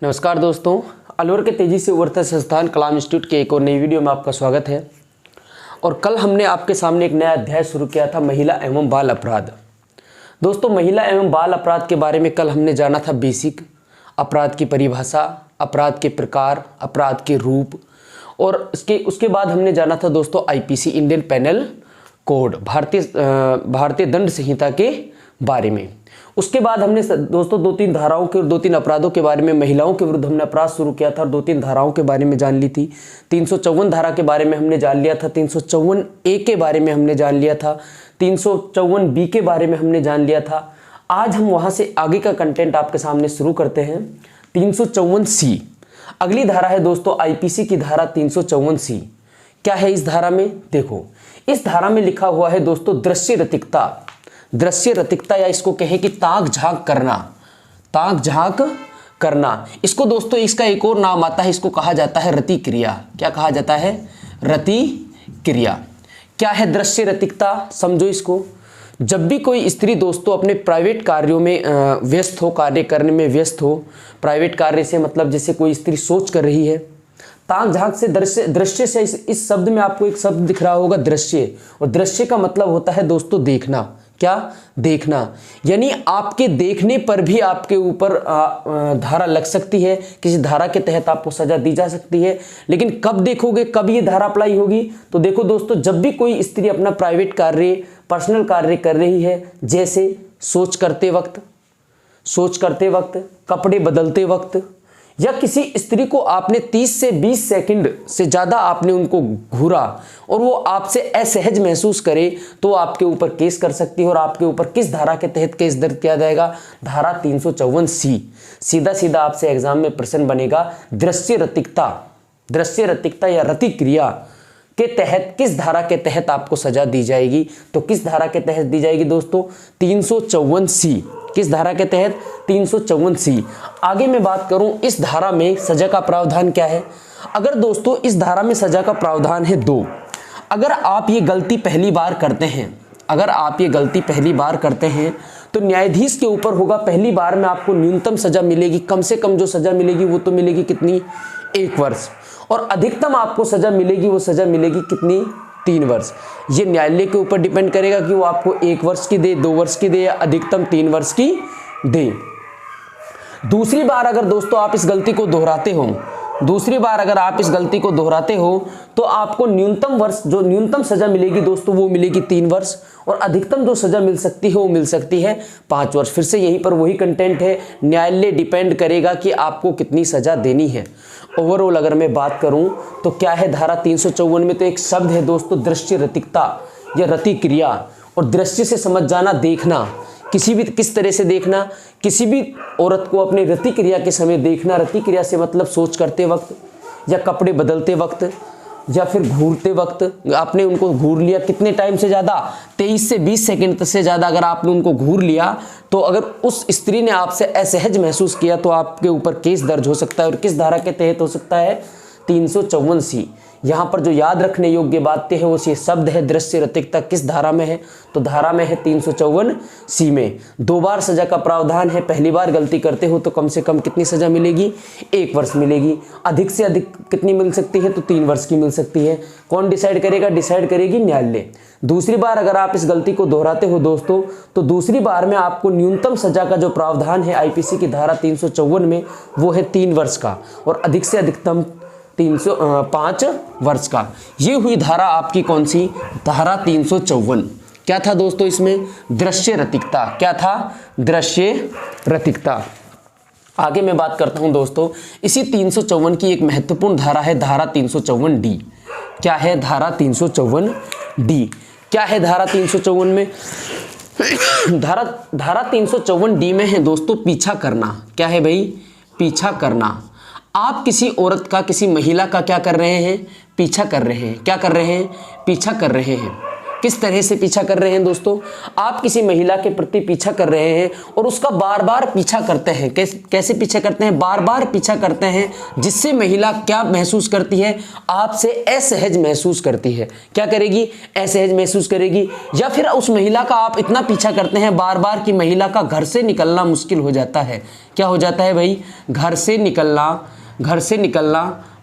नमस्कार दोस्तों, अलवर के तेजी से उभरता संस्थान कलाम इंस्टीट्यूट के एक और नई वीडियो में आपका स्वागत है। और कल हमने आपके सामने एक नया अध्याय शुरू किया था, महिला एवं बाल अपराध। दोस्तों, महिला एवं बाल अपराध के बारे में कल हमने जाना था बेसिक, अपराध की परिभाषा, अपराध के प्रकार, अपराध के रूप, और उसके बाद हमने जाना था दोस्तों आईपीसी, इंडियन पेनल कोड, भारतीय दंड संहिता के बारे में। उसके बाद हमने दोस्तों दो तीन धाराओं के और दो तीन अपराधों के बारे में, महिलाओं के विरुद्ध हमने अपराध शुरू किया था और दो तीन धाराओं के बारे में जान ली थी। 354 धारा के बारे में हमने जान लिया था, 354 ए के बारे में हमने जान लिया था, 354 बी के बारे में हमने जान लिया था। आज हम वहां से आगे का कंटेंट आपके सामने शुरू करते हैं। 354 सी अगली धारा है दोस्तों, आईपीसी की धारा 354 सी। क्या है इस धारा में? देखो, इस धारा में लिखा हुआ है दोस्तों दृश्य रतिकता। दृश्य रतिकता या इसको कहे कि ताक झांक करना, ताक झांक करना। इसको दोस्तों इसका एक और नाम आता है, इसको कहा जाता है रति क्रिया। क्या कहा जाता है? रति क्रिया। क्या है दृश्य रतिकता? समझो इसको। जब भी कोई स्त्री दोस्तों अपने प्राइवेट कार्यों में व्यस्त हो, कार्य करने में व्यस्त हो, प्राइवेट कार्य से मतलब जैसे कोई स्त्री सोच कर रही है, ताक झांक से दृश्य से इस शब्द में आपको एक शब्द दिख रहा होगा दृश्य, और दृश्य का मतलब होता है दोस्तों देखना। क्या? देखना। यानी आपके देखने पर भी आपके ऊपर धारा लग सकती है, किसी धारा के तहत आपको सजा दी जा सकती है। लेकिन कब देखोगे, कब ये धारा अप्लाई होगी? तो देखो दोस्तों, जब भी कोई स्त्री अपना प्राइवेट कार्य, पर्सनल कार्य कर रही है, जैसे सोच करते वक्त, कपड़े बदलते वक्त, या किसी स्त्री को आपने 30 से 20 सेकंड से ज़्यादा आपने उनको घूरा और वो आपसे असहज महसूस करे, तो आपके ऊपर केस कर सकती है। और आपके ऊपर किस धारा के तहत केस दर्ज किया जाएगा? धारा 354 सी। सीधा सीधा आपसे एग्जाम में प्रश्न बनेगा, दृश्य रतिकता या रति क्रिया के तहत किस धारा के तहत आपको सजा दी जाएगी? तो किस धारा के तहत दी जाएगी दोस्तों? 354 सी। किस धारा के तहत? 354 सी। आगे मैं बात करूं, इस धारा में सजा का प्रावधान क्या है? अगर दोस्तों इस धारा में सजा का प्रावधान है 2। अगर आप ये गलती पहली बार करते हैं, तो न्यायाधीश के ऊपर होगा, पहली बार में आपको न्यूनतम सजा मिलेगी, कम से कम जो सजा मिलेगी वो तो मिलेगी कितनी? 1 वर्ष। और अधिकतम आपको सजा मिलेगी, वो सजा मिलेगी कितनी? 3 वर्ष। ये न्यायालय के ऊपर डिपेंड करेगा कि वो आपको 1 वर्ष की दे, 2 वर्ष की दे, या अधिकतम 3 वर्ष की दे। दूसरी बार अगर दोस्तों आप इस गलती को दोहराते हो, तो आपको न्यूनतम सजा मिलेगी दोस्तों, वो मिलेगी 3 वर्ष, और अधिकतम जो सजा मिल सकती है वो मिल सकती है 5 वर्ष। फिर से यहीं पर वही कंटेंट है, न्यायालय डिपेंड करेगा कि आपको कितनी सजा देनी है। ओवरऑल अगर मैं बात करूं तो क्या है धारा 354 में? तो एक शब्द है दोस्तों दृश्य रतिकता या रति क्रिया। और दृश्य से समझ जाना, देखना, किस तरह से देखना? किसी भी औरत को अपने रति क्रिया के समय देखना। रति क्रिया से मतलब सोच करते वक्त, या कपड़े बदलते वक्त, या फिर घूरते वक्त। आपने उनको घूर लिया कितने टाइम से ज़्यादा? 23 से 20 सेकंड से ज़्यादा अगर आपने उनको घूर लिया, तो अगर उस स्त्री ने आपसे असहज महसूस किया तो आपके ऊपर केस दर्ज हो सकता है। और किस धारा के तहत हो सकता है? 354 सी। यहाँ पर जो याद रखने योग्य बातें हैं वो ये शब्द है दृश्य रतिकता, किस धारा में है? तो धारा में है 354 सी में। 2 बार सजा का प्रावधान है। पहली बार गलती करते हो तो कम से कम कितनी सजा मिलेगी? 1 वर्ष मिलेगी। अधिक से अधिक कितनी मिल सकती है? तो 3 वर्ष की मिल सकती है। कौन डिसाइड करेगा? डिसाइड करेगी न्यायालय। दूसरी बार अगर आप इस गलती को दोहराते हो दोस्तों, तो दूसरी बार में आपको न्यूनतम सजा का जो प्रावधान है आईपीसी की धारा 354 में, वो है 3 वर्ष का, और अधिक से अधिकतम 5 वर्ष का। ये हुई धारा आपकी कौन सी? धारा 354। क्या था दोस्तों इसमें? दृश्य रतिकता। क्या था? दृश्य रतिकता। आगे मैं बात करता हूं दोस्तों, इसी 354 की एक महत्वपूर्ण धारा है, धारा 354 डी। क्या है? धारा 354 डी। क्या है धारा 354 में? धारा 354 डी में है दोस्तों पीछा करना। क्या है भाई? पीछा करना। आप किसी औरत का, किसी महिला का क्या कर रहे हैं? पीछा कर रहे हैं। क्या कर रहे हैं? पीछा कर रहे हैं। किस तरह से पीछा कर रहे हैं दोस्तों? आप किसी महिला के प्रति पीछा कर रहे हैं और उसका बार बार पीछा करते हैं। कैसे पीछा करते हैं? बार बार पीछा करते हैं, जिससे महिला क्या महसूस करती है? आपसे असहज महसूस करती है। क्या करेगी? असहज महसूस करेगी। या फिर उस महिला का आप इतना पीछा करते हैं बार बार कि महिला का घर से निकलना मुश्किल हो जाता है। क्या हो जाता है भाई? घर से निकलना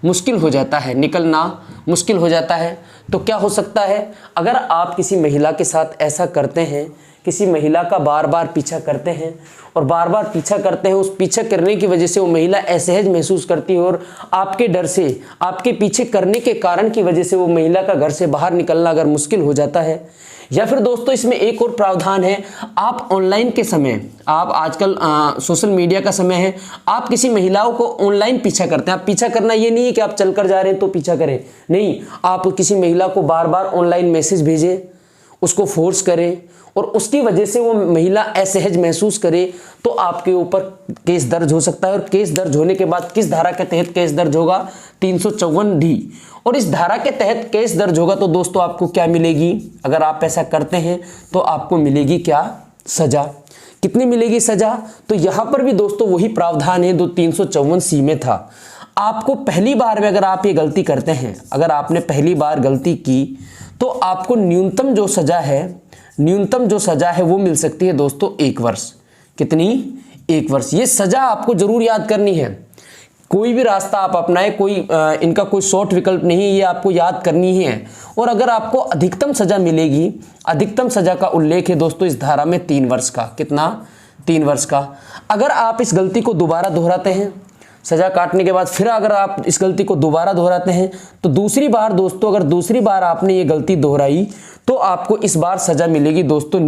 मुश्किल हो जाता है, निकलना मुश्किल हो जाता है। तो क्या हो सकता है? अगर आप किसी महिला के साथ ऐसा करते हैं, किसी महिला का बार बार पीछा करते हैं और बार बार पीछा करते हैं, उस पीछा करने की वजह से वो महिला असहज महसूस करती है और आपके डर से, आपके पीछे करने के कारण की वजह से वो महिला का घर से बाहर निकलना अगर मुश्किल हो जाता है। या फिर दोस्तों इसमें एक और प्रावधान है, आप ऑनलाइन के समय, आप आजकल सोशल मीडिया का समय है, आप किसी महिलाओं को ऑनलाइन पीछा करते हैं। आप पीछा करना ये नहीं है कि आप चलकर जा रहे हैं तो पीछा करें, नहीं, आप किसी महिला को बार बार ऑनलाइन मैसेज भेजें, उसको फोर्स करें और उसकी वजह से वो महिला असहज महसूस करे तो आपके ऊपर केस दर्ज हो सकता है। और केस दर्ज होने के बाद किस धारा के तहत केस दर्ज होगा? 354D। और इस धारा के तहत केस दर्ज होगा तो दोस्तों आपको क्या मिलेगी? अगर आप ऐसा करते हैं तो आपको मिलेगी क्या? सजा। कितनी मिलेगी सजा? तो यहां पर भी दोस्तों वही प्रावधान है जो 354C में था। आपको पहली बार में अगर आप ये गलती करते हैं, अगर आपने पहली बार गलती की तो आपको न्यूनतम जो सजा है वो मिल सकती है दोस्तों 1 वर्ष। कितनी? 1 वर्ष। ये सजा आपको जरूर याद करनी है। कोई भी रास्ता आप अपनाए, इनका कोई शॉर्ट विकल्प नहीं है, ये आपको याद करनी ही है। और अगर आपको अधिकतम सजा मिलेगी, अधिकतम सजा का उल्लेख है दोस्तों इस धारा में 3 वर्ष का। कितना? 3 वर्ष का। अगर आप इस गलती को दोबारा दोहराते हैं, सजा काटने के बाद फिर अगर आप इस गलती को दोबारा दोहराते हैं तो दूसरी बार दोस्तों, अगर दूसरी बार आपने ये गलती दोहराई तो आपको इस बार सजा मिलेगी दोस्तों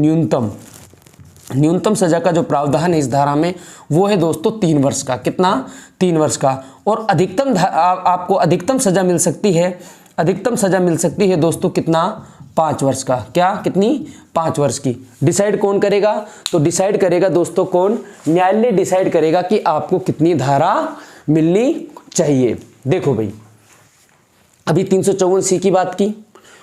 न्यूनतम सजा का जो प्रावधान है इस धारा में वो है दोस्तों 3 वर्ष का। कितना? 3 वर्ष का। और आपको अधिकतम सजा मिल सकती है, अधिकतम सजा मिल सकती है दोस्तों कितना? 5 वर्ष का। क्या? कितनी? 5 वर्ष की। डिसाइड कौन करेगा? तो डिसाइड करेगा दोस्तों कौन? न्यायालय डिसाइड करेगा कि आपको कितनी धारा मिलनी चाहिए। देखो भाई, अभी 354C की बात की,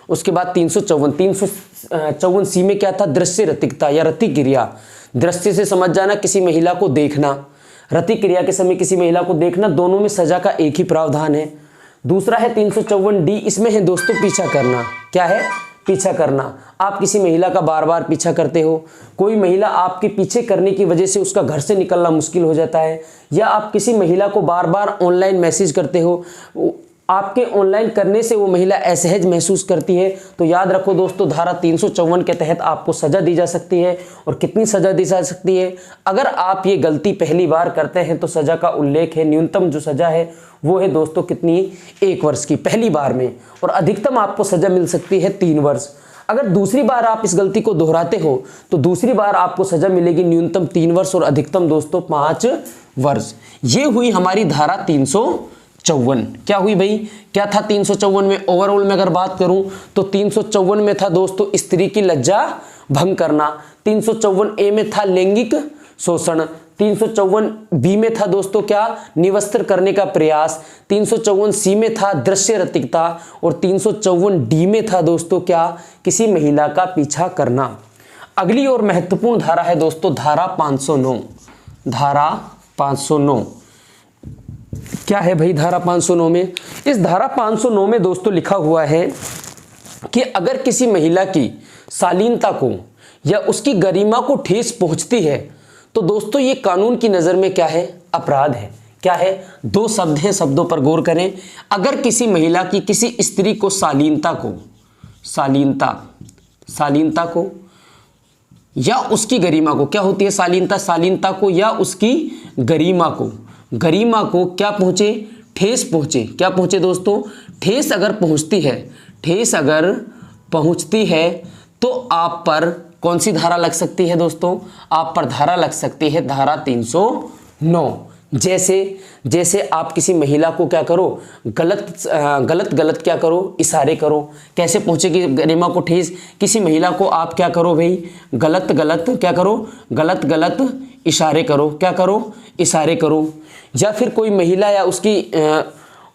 उसके बाद 354C में क्या था? दृश्य रतिकता या रति क्रिया। दृश्य से समझ जाना, किसी महिला को देखना, रति क्रिया के समय किसी महिला को देखना, दोनों में सजा का एक ही प्रावधान है। दूसरा है 354D, इसमें है दोस्तों पीछा करना। क्या है? पीछा करना। आप किसी महिला का बार बार पीछा करते हो, कोई महिला आपके पीछे करने की वजह से उसका घर से निकलना मुश्किल हो जाता है, या आप किसी महिला को बार बार ऑनलाइन मैसेज करते हो, आपके ऑनलाइन करने से वो महिला असहज महसूस करती है, तो याद रखो दोस्तों धारा 354 के तहत आपको सजा दी जा सकती है। और कितनी सजा दी जा सकती है? अगर आप ये गलती पहली बार करते हैं तो सजा का उल्लेख है, न्यूनतम जो सजा है वो है दोस्तों कितनी? 1 वर्ष की पहली बार में। और अधिकतम आपको सजा मिल सकती है 3 वर्ष। अगर दूसरी बार आप इस गलती को दोहराते हो तो दूसरी बार आपको सजा मिलेगी न्यूनतम 3 वर्ष और अधिकतम दोस्तों 5 वर्ष। ये हुई हमारी धारा 354। क्या हुई भाई? क्या था 354 में? ओवरऑल में अगर बात करूं तो 354 में था दोस्तों स्त्री की लज्जा भंग करना, 354A में था लैंगिक शोषण, 354B में था दोस्तों क्या? निवस्त्र करने का प्रयास, 354C में था दृश्य रतिकता और 354D में था दोस्तों क्या? किसी महिला का पीछा करना। अगली और महत्वपूर्ण धारा है दोस्तों धारा 509। धारा 509 क्या है भाई? धारा 509 में, इस धारा 509 में दोस्तों लिखा हुआ है कि अगर किसी महिला की शालीनता को या उसकी गरिमा को ठेस पहुंचती है तो दोस्तों ये कानून की नज़र में क्या है? अपराध है। क्या है? 2 शब्द हैं, शब्दों पर गौर करें। अगर किसी महिला की, किसी स्त्री को शालीनता को या उसकी गरिमा को, क्या होती है शालीनता को या उसकी गरिमा को क्या पहुंचे? ठेस पहुंचे। क्या पहुंचे दोस्तों? ठेस अगर पहुंचती है तो आप पर कौन सी धारा लग सकती है दोस्तों? आप पर धारा लग सकती है धारा 309। जैसे आप किसी महिला को क्या करो? गलत क्या करो? इशारे करो। कैसे पहुंचेगी गरिमा को ठेस? किसी महिला को आप क्या करो भाई? गलत क्या करो? गलत इशारे करो। क्या करो? इशारे करो। या फिर कोई महिला या उसकी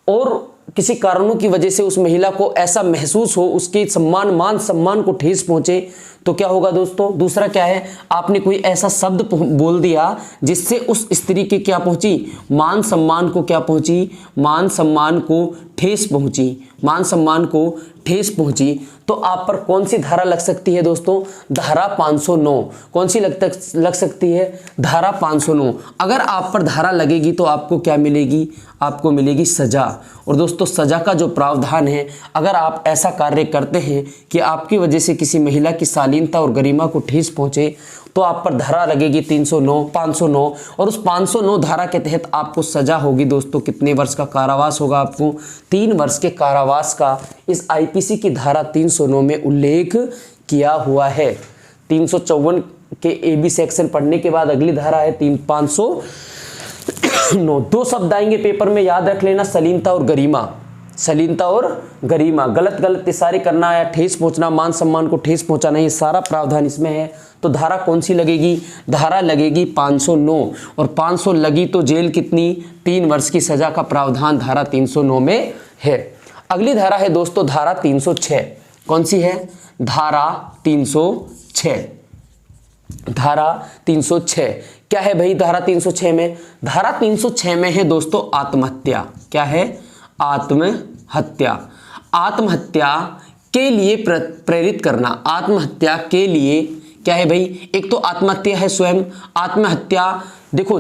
और किसी कारणों की वजह से उस महिला को ऐसा महसूस हो, उसके मान सम्मान को ठेस पहुंचे, तो क्या होगा दोस्तों? दूसरा क्या है, आपने कोई ऐसा शब्द बोल दिया जिससे उस स्त्री के क्या पहुंची, मान सम्मान को क्या पहुंची, मान सम्मान को ठेस पहुंची, मान सम्मान को ठेस पहुंची, तो आप पर कौन सी धारा लग सकती है दोस्तों? धारा 509। कौन सी लग सकती है? धारा 509। अगर आप पर धारा लगेगी तो आपको क्या मिलेगी? आपको मिलेगी सजा। और दोस्तों सजा का जो प्रावधान है, अगर आप ऐसा कार्य करते हैं कि आपकी वजह से किसी महिला की शालीनता और गरिमा को ठेस पहुंचे, तो आप पर धारा लगेगी 309, 509, और उस 509 धारा के तहत आपको सजा होगी दोस्तों। कितने वर्ष का कारावास होगा आपको? 3 वर्ष के कारावास का इस आईपीसी की धारा 309 में उल्लेख किया हुआ है। 354 के AB सेक्शन पढ़ने के बाद अगली धारा है 509। 2 शब्द आएंगे पेपर में, याद रख लेना, शालीनता और गरिमा। शालीनता और गरिमा, गलत इशारे करना या ठेस पहुंचना, मान सम्मान को ठेस पहुंचाना, ये सारा प्रावधान इसमें है। तो धारा कौन सी लगेगी? धारा लगेगी 509, और 500 लगी तो जेल कितनी? 3 वर्ष की सजा का प्रावधान धारा 309 में है। अगली धारा है दोस्तों धारा 306। कौन सी है? धारा 306। धारा 306 क्या है भाई? धारा 306 में, धारा 306 में है दोस्तों आत्महत्या। क्या है? आत्महत्या। आत्महत्या के लिए प्रेरित करना। आत्महत्या के लिए क्या है भाई? एक तो आत्महत्या है स्वयं। आत्महत्या देखो,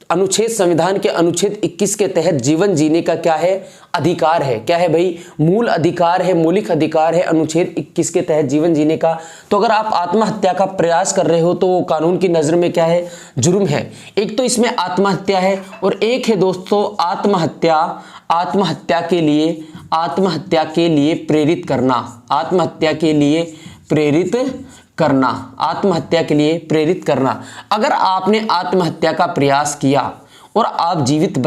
अनुच्छेद संविधान के अनुच्छेद 21 के तहत जीवन जीने का क्या है? अधिकार है। क्या है भाई? मूल अधिकार है, मौलिक अधिकार है अनुच्छेद 21 के तहत जीवन जीने का। तो अगर आप आत्महत्या का प्रयास कर रहे हो तो वो कानून की नज़र में क्या है? जुर्म है। एक तो इसमें आत्महत्या है, और एक है दोस्तों आत्महत्या के लिए प्रेरित करना। आत्महत्या के लिए प्रेरित करना। आत्महत्या के लिए प्रेरित करना। अगर आपने आत्महत्या का प्रयास किया और आप जीवित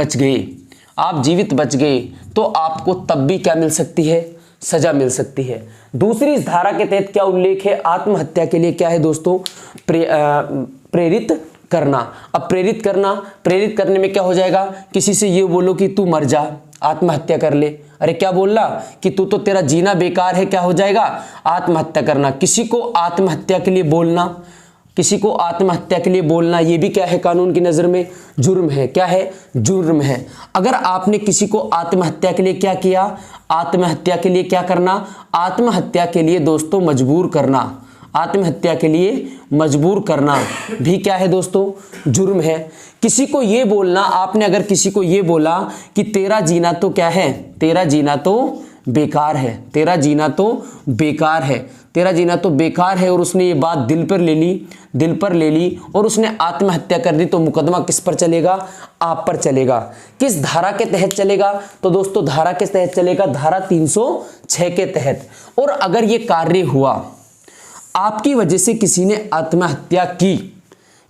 बच गए, तो आपको तब भी क्या मिल सकती है? सजा मिल सकती है। दूसरी इस धारा के तहत क्या उल्लेख है? आत्महत्या के लिए क्या है दोस्तों? प्रेरित करना। अब प्रेरित करने में क्या हो जाएगा? किसी से ये बोलो कि तू मर जा, आत्महत्या कर ले। अरे क्या बोलना कि तू तो, तेरा जीना बेकार है, क्या हो जाएगा? आत्महत्या करना। किसी को आत्महत्या के लिए बोलना, ये भी क्या है? कानून की नज़र में जुर्म है। क्या है? जुर्म है। अगर आपने किसी को आत्महत्या के लिए क्या किया? आत्महत्या के लिए क्या करना? आत्महत्या के लिए दोस्तों मजबूर करना। आत्महत्या के लिए मजबूर करना भी क्या है दोस्तों? जुर्म है। किसी को ये बोलना, आपने अगर किसी को ये बोला कि तेरा जीना तो क्या है? तेरा जीना तो बेकार है। तेरा जीना तो बेकार है, और उसने ये बात दिल पर ले ली और उसने आत्महत्या कर दी, तो मुकदमा किस पर चलेगा? आप पर चलेगा। किस धारा के तहत चलेगा? तो दोस्तों धारा के तहत चलेगा, धारा 306 के तहत। और अगर ये कार्य हुआ, आपकी वजह से किसी ने आत्महत्या की,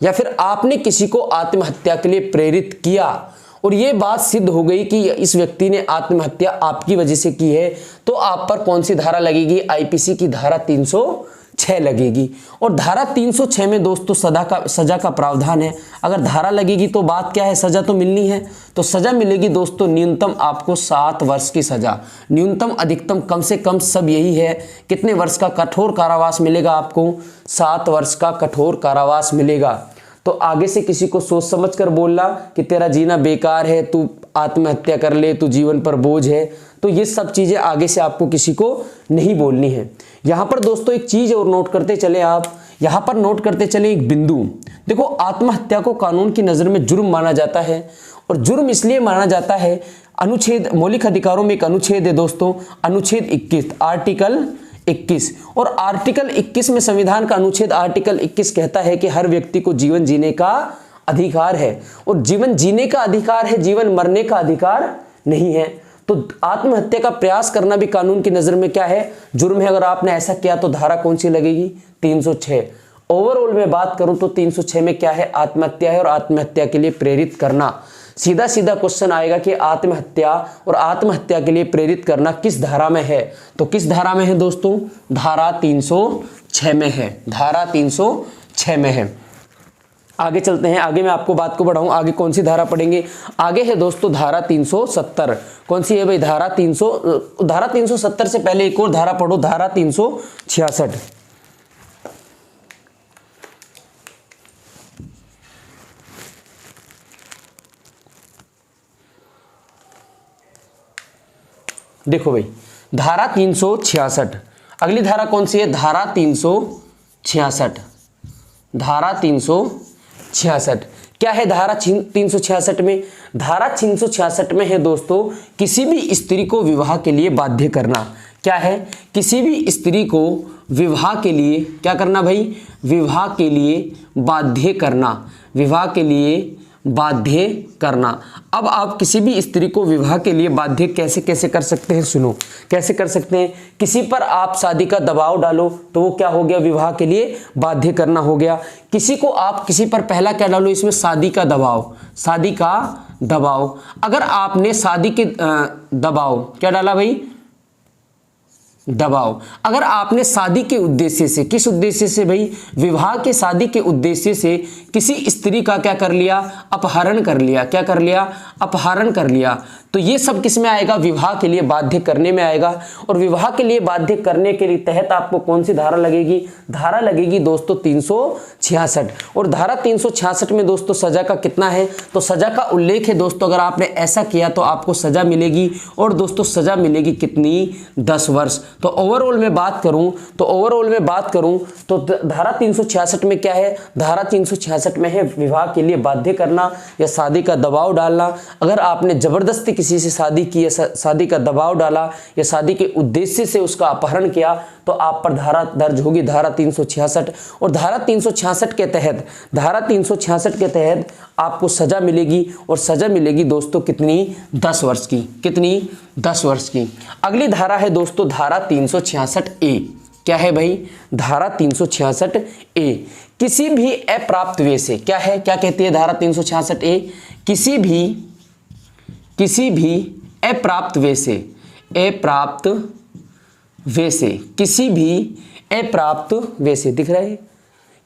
या फिर आपने किसी को आत्महत्या के लिए प्रेरित किया, और ये बात सिद्ध हो गई कि इस व्यक्ति ने आत्महत्या आपकी वजह से की है, तो आप पर कौन सी धारा लगेगी? आईपीसी की धारा 306 लगेगी। और धारा 306 में दोस्तों सजा का प्रावधान है। अगर धारा लगेगी तो बात क्या है? सजा तो मिलनी है। तो सजा मिलेगी दोस्तों, न्यूनतम आपको 7 वर्ष की सजा। न्यूनतम, अधिकतम, कम से कम सब यही है। कितने वर्ष का कठोर कारावास मिलेगा आपको? 7 वर्ष का कठोर कारावास मिलेगा। तो आगे से किसी को सोच समझ कर बोलना कि तेरा जीना बेकार है, तू आत्महत्या कर ले, तू जीवन पर बोझ है, तो ये सब चीज़ें आगे से आपको किसी को नहीं बोलनी है। यहाँ पर दोस्तों एक चीज़ और नोट करते चले आप, यहाँ पर नोट करते चले एक बिंदु। देखो, आत्महत्या को कानून की नज़र में जुर्म माना जाता है, और जुर्म इसलिए माना जाता है, अनुच्छेद, मौलिक अधिकारों में एक अनुच्छेद है दोस्तों, अनुच्छेद 21, आर्टिकल 21, और आर्टिकल 21 में संविधान का अनुच्छेद आर्टिकल 21 कहता है कि हर व्यक्ति को जीवन जीने का अधिकार है, और जीवन जीने का अधिकार है, जीवन मरने का अधिकार नहीं है। तो आत्महत्या का प्रयास करना भी कानून की नज़र में क्या है? जुर्म है। अगर आपने ऐसा किया तो धारा कौन सी लगेगी? 306। ओवरऑल में बात करूं तो 306 में क्या है? आत्महत्या है, और आत्महत्या के लिए प्रेरित करना। सीधा क्वेश्चन आएगा कि आत्महत्या और आत्महत्या के लिए प्रेरित करना किस धारा में है? तो किस धारा में है दोस्तों? धारा 306 में है। धारा 306 में है। आगे चलते हैं, आगे मैं आपको बात को बढ़ाऊं, आगे कौन सी धारा पढ़ेंगे। आगे है दोस्तों धारा 370। कौन सी है भाई? धारा 370 से पहले एक और धारा पढ़ो, धारा 366। देखो भाई, धारा 366, अगली धारा कौन सी है? धारा 366। धारा 366 क्या है? धारा 366 में, धारा 366 में है दोस्तों, किसी भी स्त्री को विवाह के लिए बाध्य करना। क्या है? किसी भी स्त्री को विवाह के लिए क्या करना भाई? विवाह के लिए बाध्य करना, विवाह के लिए बाध्य करना। अब आप किसी भी स्त्री को विवाह के लिए बाध्य कैसे कैसे कर सकते हैं? सुनो, कैसे कर सकते हैं? किसी पर आप शादी का दबाव डालो तो वो क्या हो गया? विवाह के लिए बाध्य करना हो गया। किसी को आप किसी पर पहला क्या डालो? इसमें शादी का दबाव, शादी का दबाव। अगर आपने शादी के दबाव क्या डाला भाई? दबाव। अगर आपने शादी के उद्देश्य से, किस उद्देश्य से भाई? विवाह के शादी के उद्देश्य से किसी स्त्री का क्या कर लिया? अपहरण कर लिया। क्या कर लिया? अपहरण कर लिया। तो ये सब किस में आएगा? विवाह के लिए बाध्य करने में आएगा। और विवाह के लिए बाध्य करने के लिए तहत आपको कौन सी धारा लगेगी? धारा लगेगी दोस्तों 366। और धारा 366 में दोस्तों सजा का कितना है? तो सजा का उल्लेख है दोस्तों, अगर आपने ऐसा किया तो आपको सजा मिलेगी। और दोस्तों सजा मिलेगी कितनी? 10 वर्ष। तो ओवरऑल में बात करूं तो धारा 366 में क्या है? धारा 366 में है विवाह के लिए बाध्य करना या शादी का दबाव डालना। अगर आपने जबरदस्ती किसी से शादी की या शादी का दबाव डाला या शादी के उद्देश्य से उसका अपहरण किया तो आप पर धारा दर्ज होगी, धारा 366। और धारा 366 के तहत, धारा 366 के तहत आपको सजा मिलेगी। और सजा मिलेगी दोस्तों कितनी? 10 वर्ष की। कितनी? 10 वर्ष की। अगली धारा है दोस्तों धारा 366 ए। क्या है भाई? धारा 366 ए। किसी भी अप्राप्त वे से, क्या है? क्या कहती है धारा 366 ए? किसी भी अप्राप्त वे से, अप्राप्त वे से, किसी भी अप्राप्त वे से, दिख रहा है?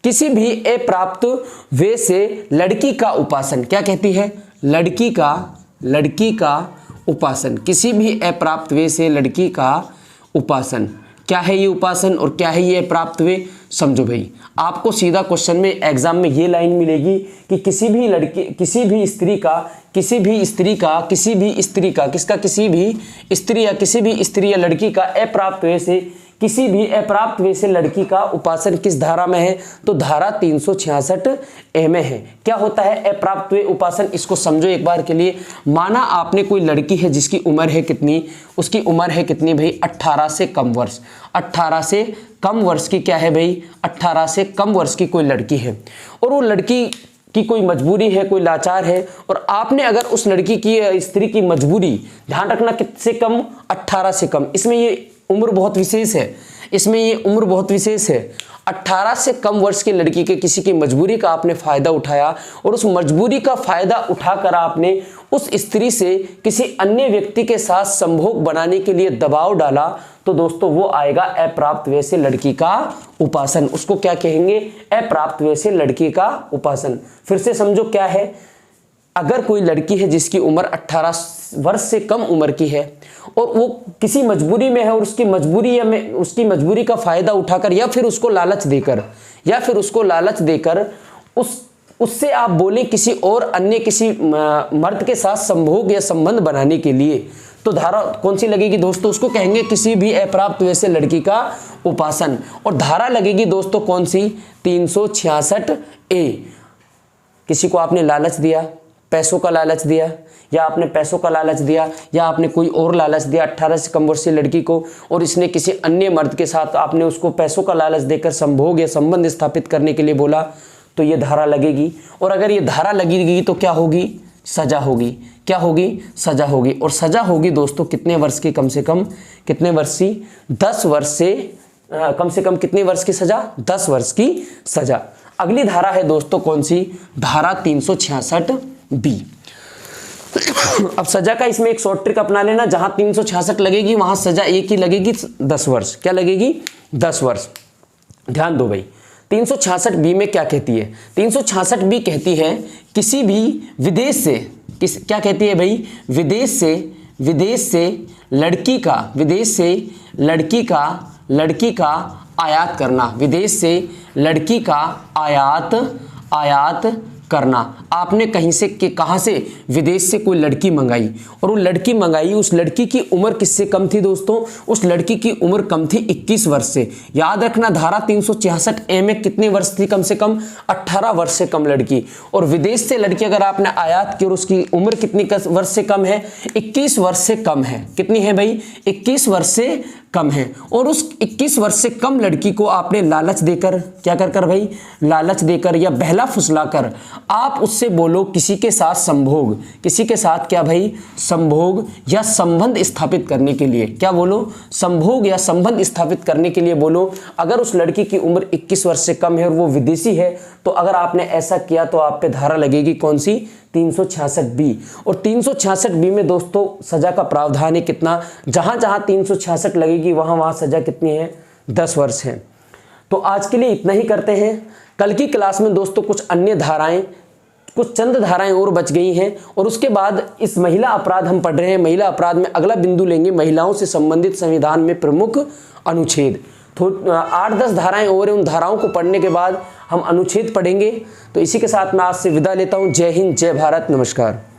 किसी भी अप्राप्त वे से लड़की का उपासन। क्या कहती है? लड़की का उपासन। किसी भी अप्राप्त वे से लड़की का उपासन। क्या है ये उपासन और क्या है ये अप्राप्त वे? समझो भाई, आपको सीधा क्वेश्चन में एग्जाम में ये लाइन मिलेगी कि किसी भी लड़की, किसी भी स्त्री का, किसी भी स्त्री का, किसी भी स्त्री का, किसका? किसी भी स्त्री या किसी भी स्त्री या लड़की का अप्राप्त वे से, किसी भी अप्राप्त वे से लड़की का उपासन किस धारा में है? तो धारा 366 ए में है। क्या होता है अप्राप्त वे उपासन? इसको समझो एक बार के लिए। माना आपने कोई लड़की है जिसकी उम्र है कितनी? उसकी उम्र है कितनी भाई? 18 से कम वर्ष। 18 से कम वर्ष की क्या है भाई? 18 से कम वर्ष की कोई लड़की है और वो लड़की कि कोई मजबूरी है, कोई लाचार है और आपने अगर उस लड़की की, स्त्री की मजबूरी, ध्यान रखना कितने कम? 18 से कम। इसमें ये उम्र बहुत विशेष है, इसमें ये उम्र बहुत विशेष है। 18 से कम वर्ष की लड़की के किसी की मजबूरी का आपने फायदा उठाया और उस मजबूरी का फायदा उठाकर आपने उस स्त्री से किसी अन्य व्यक्ति के साथ संभोग बनाने के लिए दबाव डाला तो दोस्तों वो आएगा अप्राप्त वे से लड़की का उपासन। उसको क्या कहेंगे? अप्राप्त वे से लड़की का उपासन। फिर से समझो क्या है? अगर कोई लड़की है जिसकी उम्र 18 वर्ष से कम उम्र की है और वो किसी मजबूरी में है और उसकी मजबूरी का फायदा उठाकर या फिर उसको लालच देकर उससे आप बोले किसी और अन्य किसी मर्द के साथ संभोग या संबंध बनाने के लिए, तो धारा कौन सी लगेगी दोस्तों? उसको कहेंगे किसी भी अप्राप्त वे से लड़की का उपासन। और धारा लगेगी दोस्तों कौन सी? 366 ए। किसी को आपने लालच दिया, पैसों का लालच दिया, या आपने पैसों का लालच दिया या आपने कोई और लालच दिया 18 से कम वर्षीय लड़की को और इसने किसी अन्य मर्द के साथ आपने उसको पैसों का लालच देकर संभोग या संबंध स्थापित करने के लिए बोला तो ये धारा लगेगी। और अगर ये धारा लगेगी तो क्या होगी? सजा होगी। क्या होगी? सजा होगी। और सजा होगी दोस्तों कितने वर्ष की? कम से कम कितने वर्ष की? 10 वर्ष से कम से कम कितने वर्ष की सजा? 10 वर्ष की सजा। अगली धारा है दोस्तों कौन सी? धारा 366 बी। अब सजा का इसमें एक शॉर्ट ट्रिक अपना लेना, जहां 366 लगेगी वहां सजा एक ही लगेगी, 10 वर्ष। क्या लगेगी? 10 वर्ष। ध्यान दो भाई, 366 बी में क्या कहती है? 366 बी कहती है किसी भी विदेश से, क्या कहती है भाई? विदेश से लड़की का आयात करना, विदेश से लड़की का आयात करना। आपने कहाँ से विदेश से कोई लड़की मंगाई और वो लड़की मंगाई, उस लड़की की उम्र किससे कम थी दोस्तों? उस लड़की की उम्र कम थी 21 वर्ष से। याद रखना, धारा 366 ए में कितने वर्ष थी? कम से कम 18 वर्ष से कम लड़की। और विदेश से लड़की अगर आपने आयात की और उसकी उम्र कितनी वर्ष से कम है? 21 वर्ष से कम है। कितनी है भाई? 21 वर्ष से कम है। और उस 21 वर्ष से कम लड़की को आपने लालच देकर, क्या कर भाई? लालच देकर या बहला फुसलाकर आप उससे बोलो किसी के साथ संभोग, किसी के साथ क्या भाई? संभोग या संबंध स्थापित करने के लिए, क्या बोलो? संभोग या संबंध स्थापित करने के लिए बोलो। अगर उस लड़की की उम्र 21 वर्ष से कम है और वो विदेशी है, तो अगर आपने ऐसा किया तो आप पे धारा लगेगी कौन सी? 366 बी। और 366 बी में दोस्तों सजा का प्रावधान है कितना? जहां 366 लगेगी वहां सजा कितनी है? 10 वर्ष है। तो आज के लिए इतना ही करते हैं। कल की क्लास में दोस्तों कुछ अन्य धाराएं, कुछ चंद धाराएं और बच गई हैं, और उसके बाद इस महिला अपराध हम पढ़ रहे हैं। महिला अपराध में अगला बिंदु लेंगे महिलाओं से संबंधित संविधान में प्रमुख अनुच्छेद। तो 8-10 धाराएं और हैं, उन धाराओं को पढ़ने के बाद हम अनुच्छेद पढ़ेंगे। तो इसी के साथ मैं आज से विदा लेता हूं। जय हिंद, जय भारत, नमस्कार।